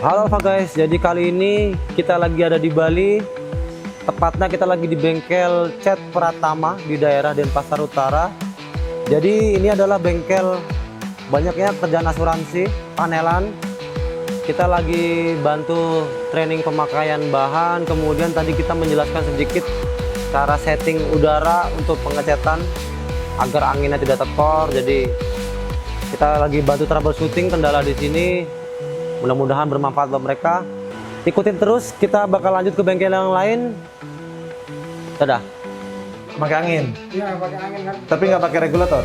Halo guys, jadi kali ini kita lagi ada di Bali. Tepatnya kita lagi di bengkel cat Pratama di daerah Denpasar Utara. Jadi ini adalah bengkel banyaknya kerjaan asuransi, panelan. Kita lagi bantu training pemakaian bahan. Kemudian tadi kita menjelaskan sedikit cara setting udara untuk pengecatan agar anginnya tidak tekor. Jadi kita lagi bantu troubleshooting kendala di sini. Mudah-mudahan bermanfaat buat mereka. Ikutin terus, kita bakal lanjut ke bengkel yang lain. Dadah. Pakai angin? Iya, pakai angin kan. Tapi nggak pakai regulator?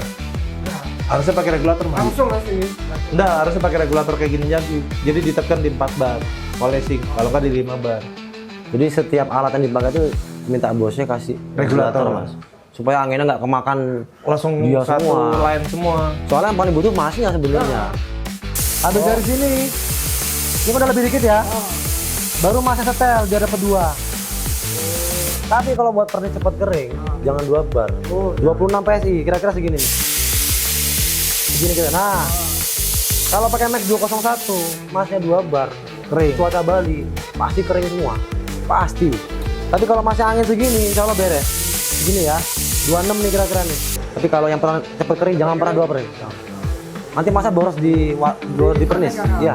Nah, Harusnya pakai regulator, Mas. langsung mas ini. Enggak, harusnya pakai regulator kayak gini aja. Jadi ditekan di 4 bar, polishing. Kalau nggak di 5 bar. Jadi setiap alat yang dipakai itu minta bosnya kasih Regulator, Mas. Supaya anginnya nggak kemakan Langsung dia satu semua. line semua. Soalnya yang paling butuh masnya sebenarnya. Habis dari sini, ini udah lebih dikit ya. Baru masnya setel biar dapat 2. Tapi kalau buat pernis cepat kering, jangan 2 bar. 26 PSI, kira-kira segini nih. Segini kita. Nah, kalau pakai Max 201, masnya 2 bar, kering. Cuaca Bali pasti kering semua, pasti. Tapi kalau masnya angin segini, insya Allah beres. Segini ya, 26 nih kira-kira nih. Tapi kalau yang pernah cepat kering, jangan pernah 2 pernis. Nanti masa boros di pernis, ya.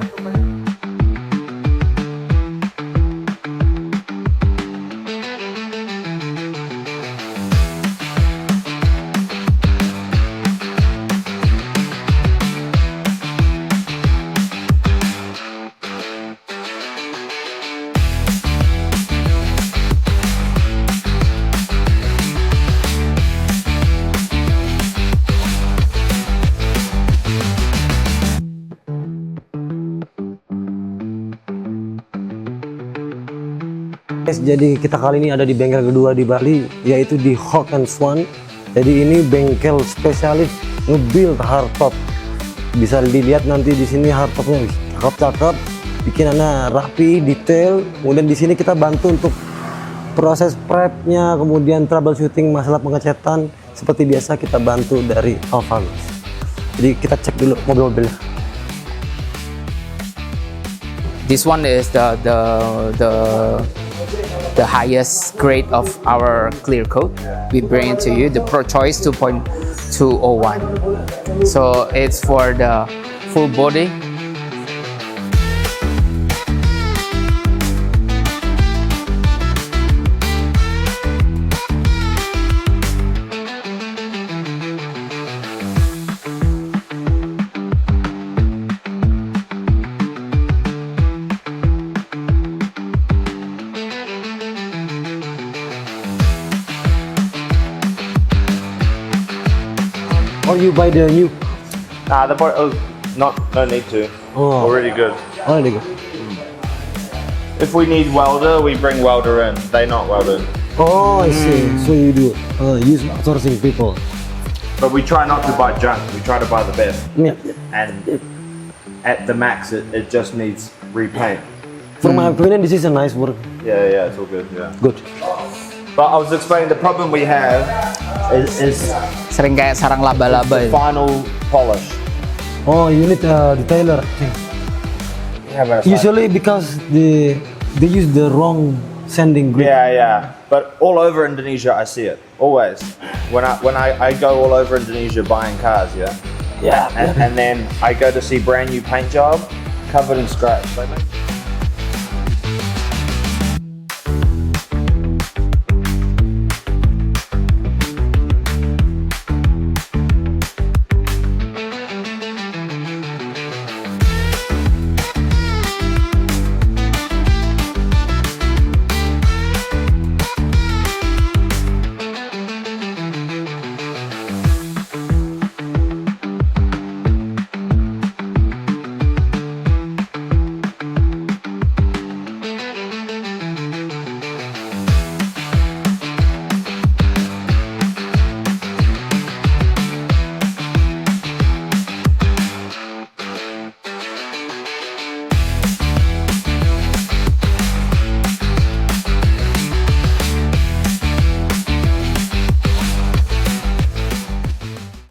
Jadi kita kali ini ada di bengkel kedua di Bali, yaitu di Hawk and Swan. Jadi ini bengkel spesialis nge-build hardtop. Bisa dilihat nanti di sini hardtopnya cakep-cakep, bikinannya rapi, detail. Kemudian di sini kita bantu untuk proses prepnya, kemudian troubleshooting masalah pengecatan. Seperti biasa kita bantu dari Alfaglos. Jadi kita cek dulu mobil-mobilnya. This one is the highest grade of our clear coat. We bring it to you, the Pro Choice 2.201. So it's for the full body. Or you buy the new? Nah, no need to. Oh. Already good. Oh, there you go. If we need welder, we bring welder in. They not welded. Oh, I see. So you do use outsourcing people. But we try not to buy junk. We try to buy the best. Yeah. And at the max, it just needs repaint. For my opinion, this is a nice work. Yeah, it's all good. Yeah. Good. But I was explaining the problem we have is Sering kayak sarang laba-laba the itu. final polish. Oh, you need a detailer. Usually because they use the wrong sanding grid. Yeah. But all over Indonesia, I see it always. When I go all over Indonesia buying cars, yeah. Yeah. And then I go to see brand new paint job covered in scratch. They make